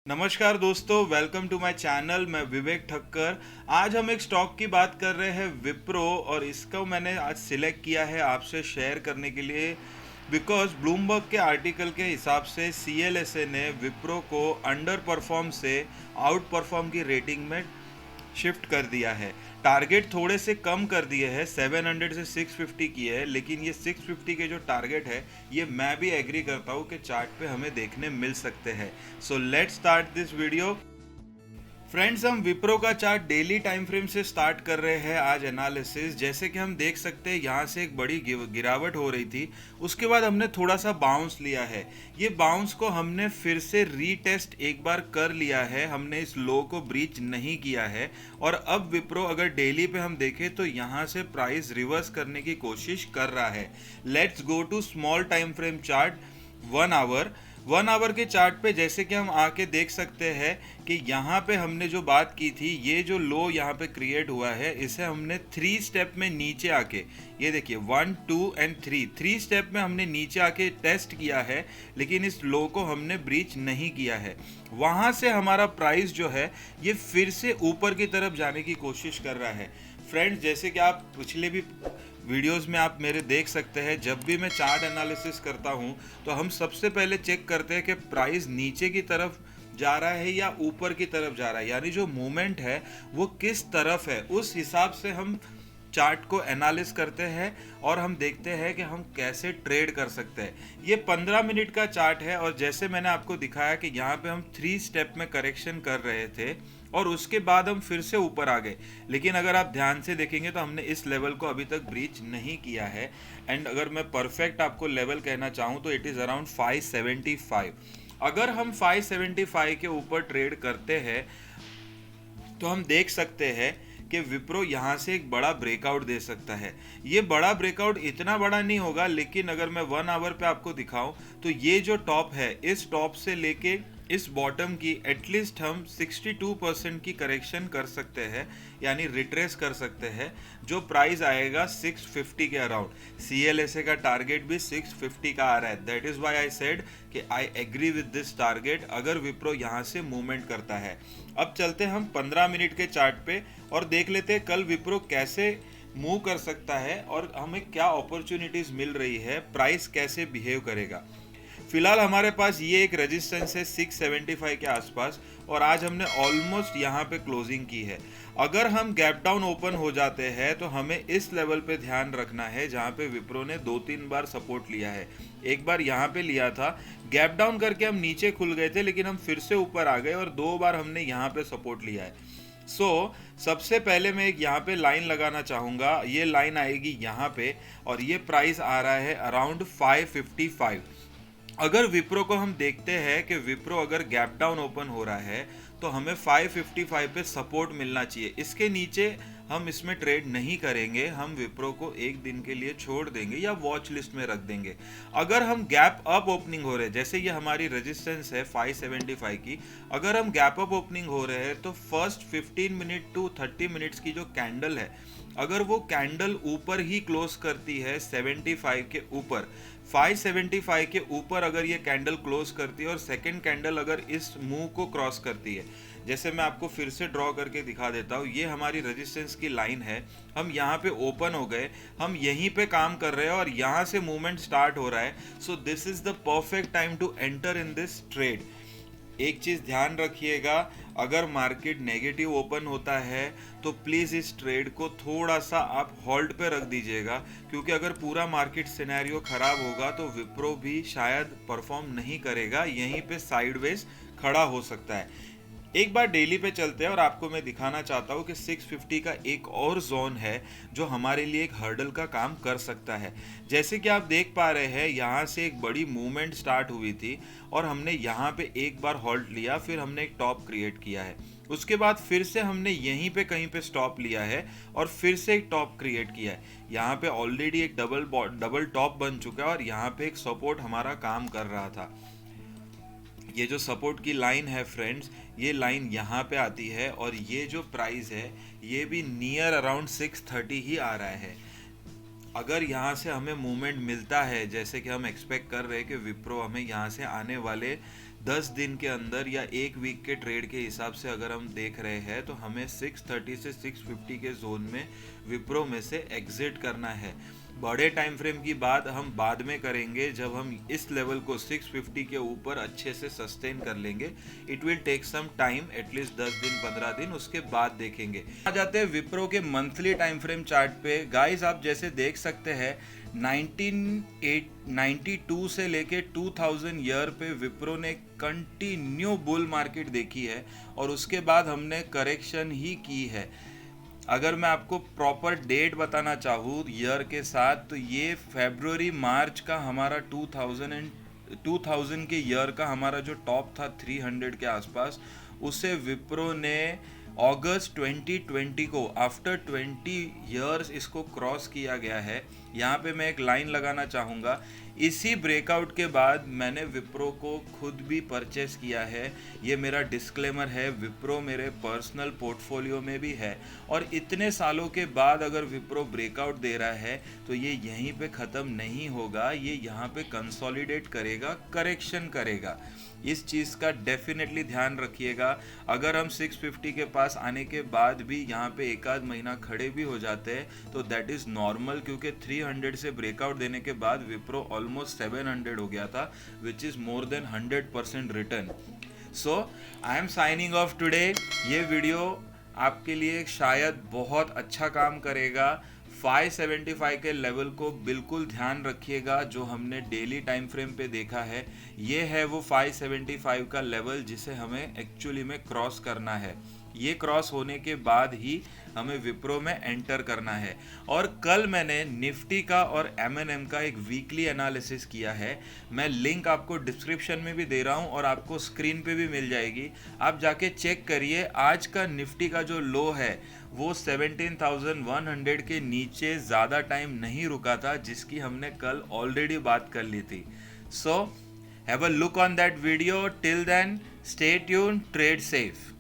नमस्कार दोस्तों, welcome to my channel. मैं विवेक ठक्कर। आज हम एक स्टॉक की बात कर रहे हैं, विप्रो, और इसको मैंने आज सिलेक्ट किया है आपसे शेयर करने के लिए बिकॉज ब्लूमबर्ग के आर्टिकल के हिसाब से CLSA ने विप्रो को अंडर परफॉर्म से आउट परफॉर्म की रेटिंग में शिफ्ट कर दिया है। टारगेट थोड़े से कम कर दिए हैं, 700 से 650 की है, लेकिन ये 650 के जो टारगेट है ये मैं भी एग्री करता हूँ कि चार्ट पे हमें देखने मिल सकते हैं। So let's start this video. Friends, हम विप्रो का चार्ट डेली टाइम फ्रेम से स्टार्ट कर रहे हैं आज एनालिसिस। जैसे कि हम देख सकते हैं यहाँ से एक बड़ी गिरावट हो रही थी, उसके बाद हमने थोड़ा सा बाउंस लिया है। ये बाउंस को हमने फिर से रीटेस्ट एक बार कर लिया है, हमने इस लो को ब्रीच नहीं किया है। और अब विप्रो अगर डेली पे हम देखें तो यहाँ से प्राइस रिवर्स करने की कोशिश कर रहा है। Let's go to small time frame chart, 1 hour. 1 hour के चार्ट पे जैसे कि हम आके देख सकते हैं कि यहाँ पे हमने जो बात की थी, ये जो लो यहाँ पे क्रिएट हुआ है, इसे हमने 3 स्टेप में नीचे आके, ये देखिए 1 2 एंड 3 स्टेप में हमने नीचे आके टेस्ट किया है, लेकिन इस लो को हमने ब्रीच नहीं किया है। वहाँ से हमारा प्राइस जो है ये फिर से ऊपर की तरफ जाने की कोशिश कर रहा है। फ्रेंड्स, जैसे कि आप पिछले भी वीडियोस में आप मेरे देख सकते हैं, जब भी मैं चार्ट एनालिसिस करता हूं तो हम सबसे पहले चेक करते हैं कि प्राइस नीचे की तरफ जा रहा है या ऊपर की तरफ जा रहा है, यानी जो मूवमेंट है वो किस तरफ है, उस हिसाब से हम चार्ट को एनालिस करते हैं और हम देखते हैं कि हम कैसे ट्रेड कर सकते हैं। ये 15 मिनट का चार्ट है और जैसे मैंने आपको दिखाया कि यहाँ पे हम 3 स्टेप में करेक्शन कर रहे थे और उसके बाद हम फिर से ऊपर आ गए। लेकिन अगर आप ध्यान से देखेंगे तो हमने इस लेवल को अभी तक ब्रीच नहीं किया है। एंड अगर मैं परफेक्ट आपको लेवल कहना चाहूँ तो इट इज़ अराउंड 575। अगर हम 575 के ऊपर ट्रेड करते हैं तो हम देख सकते हैं कि विप्रो यहाँ से एक बड़ा ब्रेकआउट दे सकता है। ये बड़ा ब्रेकआउट इतना बड़ा नहीं होगा, लेकिन अगर मैं 1 आवर पे आपको दिखाऊं तो ये जो टॉप है, इस टॉप से लेके इस बॉटम की एटलीस्ट हम 62% की करेक्शन कर सकते हैं, यानी रिट्रेस कर सकते हैं, जो प्राइस आएगा 650 के अराउंड। CLSA का टारगेट भी 650 का आ रहा है। That is why I said कि I agree with this target अगर विप्रो यहाँ से मूवमेंट करता है। अब चलते हैं हम 15 मिनट के चार्ट पे और देख लेते हैं कल विप्रो कैसे मूव कर सकता है और हमें क्या अपॉर्चुनिटीज मिल रही है, प्राइस कैसे बिहेव करेगा। फिलहाल हमारे पास ये एक रेजिस्टेंस है 675 के आसपास और आज हमने ऑलमोस्ट यहाँ पे क्लोजिंग की है। अगर हम गैप डाउन ओपन हो जाते हैं तो हमें इस लेवल पे ध्यान रखना है जहाँ पे विप्रो ने 2-3 बार सपोर्ट लिया है। एक बार यहाँ पे लिया था, गैप डाउन करके हम नीचे खुल गए थे, लेकिन हम फिर से ऊपर आ गए और 2 बार हमने यहाँ पे सपोर्ट लिया है। सबसे पहले मैं एक यहाँ पे लाइन लगाना चाहूँगा। ये लाइन आएगी यहाँ पे और ये प्राइस आ रहा है अराउंड 555। अगर विप्रो को हम देखते हैं कि विप्रो अगर गैप डाउन ओपन हो रहा है तो हमें 555 पे सपोर्ट मिलना चाहिए। इसके नीचे हम इसमें ट्रेड नहीं करेंगे, हम विप्रो को एक दिन के लिए छोड़ देंगे या वॉच लिस्ट में रख देंगे। अगर हम गैप अप ओपनिंग हो रहे हैं, जैसे ये हमारी रेजिस्टेंस है 575 की, अगर हम गैप अप ओपनिंग हो रहे हैं तो फर्स्ट 15 मिनट टू 30 मिनट्स की जो कैंडल है, अगर वो कैंडल ऊपर ही क्लोज करती है 75 के ऊपर, 575 के ऊपर अगर ये कैंडल क्लोज करती है और सेकंड कैंडल अगर इस मूव को क्रॉस करती है, जैसे मैं आपको फिर से ड्रॉ करके दिखा देता हूँ, ये हमारी रेजिस्टेंस की लाइन है। हम यहाँ पे ओपन हो गए, हम यहीं पे काम कर रहे हैं और यहाँ से मूवमेंट स्टार्ट हो रहा है। So this is the perfect time to enter in this trade. एक चीज़ ध्यान रखिएगा, अगर मार्केट नेगेटिव ओपन होता है तो प्लीज़ इस ट्रेड को थोड़ा सा आप होल्ड पे रख दीजिएगा, क्योंकि अगर पूरा मार्केट सिनेरियो ख़राब होगा तो विप्रो भी शायद परफॉर्म नहीं करेगा, यहीं पे साइडवेज खड़ा हो सकता है। एक बार डेली पे चलते हैं और आपको मैं दिखाना चाहता हूँ कि 650 का एक और जोन है जो हमारे लिए एक हर्डल का काम कर सकता है। जैसे कि आप देख पा रहे हैं, यहाँ से एक बड़ी मूवमेंट स्टार्ट हुई थी और हमने यहाँ पे एक बार हॉल्ट लिया, फिर हमने एक टॉप क्रिएट किया है, उसके बाद फिर से हमने यहीं पे कहीं पे स्टॉप लिया है और फिर से एक टॉप क्रिएट किया है। यहाँ पे ऑलरेडी एक डबल टॉप बन चुका है और यहाँ पे एक सपोर्ट हमारा काम कर रहा था। ये जो सपोर्ट की लाइन है फ्रेंड्स, ये लाइन यहाँ पे आती है और ये जो प्राइस है ये भी नियर अराउंड 630 ही आ रहा है। अगर यहाँ से हमें मूवमेंट मिलता है, जैसे कि हम एक्सपेक्ट कर रहे हैं कि विप्रो हमें यहाँ से आने वाले 10 दिन के अंदर या एक वीक के ट्रेड के हिसाब से अगर हम देख रहे हैं तो हमें 630 से 650 के जोन में विप्रो में से एग्जिट करना है। बड़े टाइम फ्रेम की बात हम बाद में करेंगे, जब हम इस लेवल को 650 के ऊपर अच्छे से सस्टेन कर लेंगे। It will take some time, at least 10 दिन 15 दिन, उसके बाद देखेंगे। आ जाते हैं विप्रो के मंथली टाइम फ्रेम चार्ट पे। गाइस आप जैसे देख सकते हैं 1992 से लेके 2000 ईयर पे विप्रो ने कंटिन्यू बुल मार्केट देखी है और उसके बाद हमने करेक्शन ही की है। अगर मैं आपको प्रॉपर डेट बताना चाहूँ ईयर के साथ, तो ये फरवरी मार्च का हमारा 2000 के ईयर का हमारा जो टॉप था 300 के आसपास, उसे विप्रो ने अगस्त 2020 को आफ्टर 20 इयर्स इसको क्रॉस किया गया है। यहाँ पे मैं एक लाइन लगाना चाहूँगा, इसी ब्रेकआउट के बाद मैंने विप्रो को खुद भी परचेस किया है। ये मेरा डिस्क्लेमर है, विप्रो मेरे पर्सनल पोर्टफोलियो में भी है और इतने सालों के बाद अगर विप्रो ब्रेकआउट दे रहा है तो ये यहीं पे ख़त्म नहीं होगा, ये यहाँ पे कंसोलिडेट करेगा, करेक्शन करेगा। इस चीज़ का डेफिनेटली ध्यान रखिएगा। अगर हम 650 के पास आने के बाद भी यहाँ पे एक आध महीना खड़े भी हो जाते हैं तो दैट इज़ नॉर्मल, क्योंकि 300 से ब्रेकआउट देने के बाद विप्रो ऑलमोस्ट 700 हो गया था, which is more than 100% return. So I am signing off today. ये वीडियो आपके लिए शायद बहुत अच्छा काम करेगा। 575 के लेवल को बिल्कुल ध्यान रखिएगा, जो हमने डेली टाइम फ्रेम पे देखा है। ये है वो 575 का लेवल जिसे हमें एक्चुअली में क्रॉस करना है। ये क्रॉस होने के बाद ही हमें विप्रो में एंटर करना है। और कल मैंने निफ्टी का और M&M का एक वीकली एनालिसिस किया है, मैं लिंक आपको डिस्क्रिप्शन में भी दे रहा हूँ और आपको स्क्रीन पे भी मिल जाएगी, आप जाके चेक करिए। आज का निफ्टी का जो लो है वो 17,100 के नीचे ज़्यादा टाइम नहीं रुका था, जिसकी हमने कल ऑलरेडी बात कर ली थी। So have a look on that video. Till then stay tuned, trade safe.